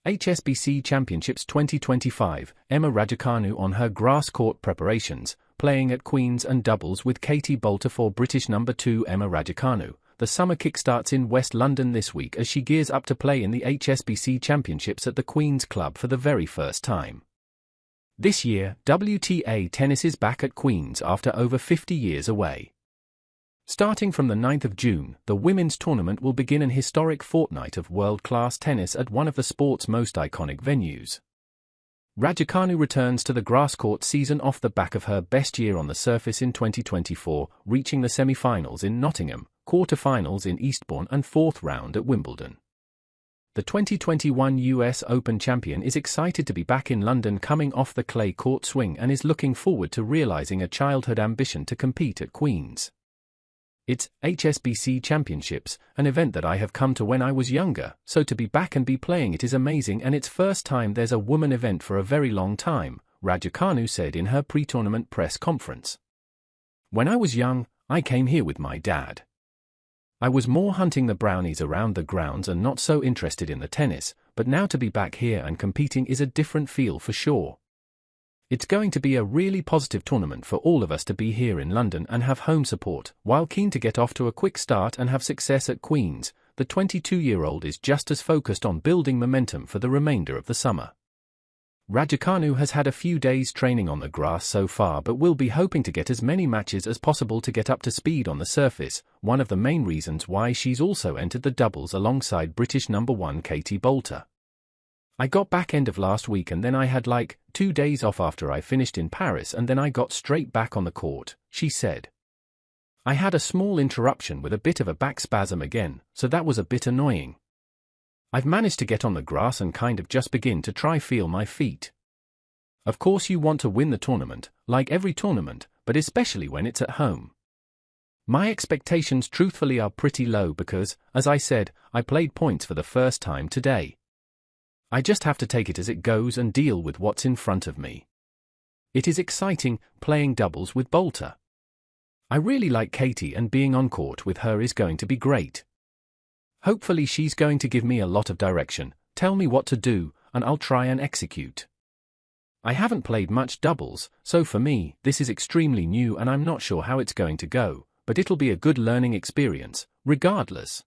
HSBC Championships 2025, Emma Raducanu on her grass court preparations, playing at Queen's and doubles with Katie Boulter for British number 2 Emma Raducanu. The summer kickstarts in West London this week as she gears up to play in the HSBC Championships at the Queen's Club for the very first time. This year, WTA tennis is back at Queen's after over 50 years away. Starting from the 9th of June, the women's tournament will begin an historic fortnight of world-class tennis at one of the sport's most iconic venues. Raducanu returns to the grass court season off the back of her best year on the surface in 2024, reaching the semi-finals in Nottingham, quarter-finals in Eastbourne and fourth round at Wimbledon. The 2021 US Open champion is excited to be back in London coming off the clay court swing and is looking forward to realising a childhood ambition to compete at Queen's. It's HSBC Championships, an event that I have come to when I was younger, so to be back and be playing it is amazing and it's first time there's a woman event for a very long time, Raducanu said in her pre-tournament press conference. When I was young, I came here with my dad. I was more hunting the brownies around the grounds and not so interested in the tennis, but now to be back here and competing is a different feel for sure. It's going to be a really positive tournament for all of us to be here in London and have home support. While keen to get off to a quick start and have success at Queen's, the 22-year-old is just as focused on building momentum for the remainder of the summer. Raducanu has had a few days training on the grass so far but will be hoping to get as many matches as possible to get up to speed on the surface, one of the main reasons why she's also entered the doubles alongside British number 1 Katie Boulter. I got back end of last week and then I had like 2 days off after I finished in Paris and then I got straight back on the court, she said. I had a small interruption with a bit of a back spasm again, so that was a bit annoying. I've managed to get on the grass and kind of just begin to try feel my feet. Of course you want to win the tournament, like every tournament, but especially when it's at home. My expectations truthfully are pretty low because, as I said, I played points for the first time today. I just have to take it as it goes and deal with what's in front of me. It is exciting, playing doubles with Boulter. I really like Katie and being on court with her is going to be great. Hopefully she's going to give me a lot of direction, tell me what to do, and I'll try and execute. I haven't played much doubles, so for me, this is extremely new and I'm not sure how it's going to go, but it'll be a good learning experience, regardless.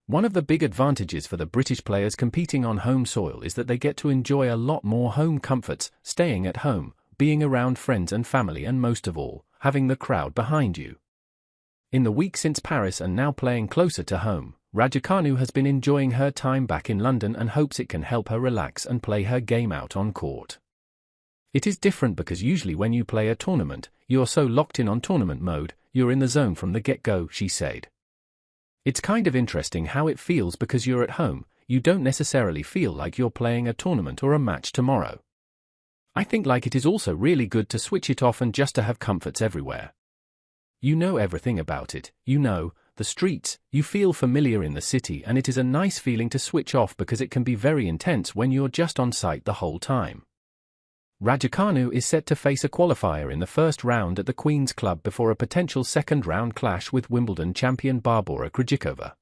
One of the big advantages for the British players competing on home soil is that they get to enjoy a lot more home comforts, staying at home, being around friends and family and most of all, having the crowd behind you. In the week since Paris and now playing closer to home, Raducanu has been enjoying her time back in London and hopes it can help her relax and play her game out on court. It is different because usually when you play a tournament, you're so locked in on tournament mode, you're in the zone from the get-go, she said. It's kind of interesting how it feels because you're at home, you don't necessarily feel like you're playing a tournament or a match tomorrow. I think like it is also really good to switch it off and just to have comforts everywhere. You know everything about it, you know, the streets, you feel familiar in the city and it is a nice feeling to switch off because it can be very intense when you're just on site the whole time. Raducanu is set to face a qualifier in the first round at the Queen's Club before a potential second-round clash with Wimbledon champion Barbora Krejcikova.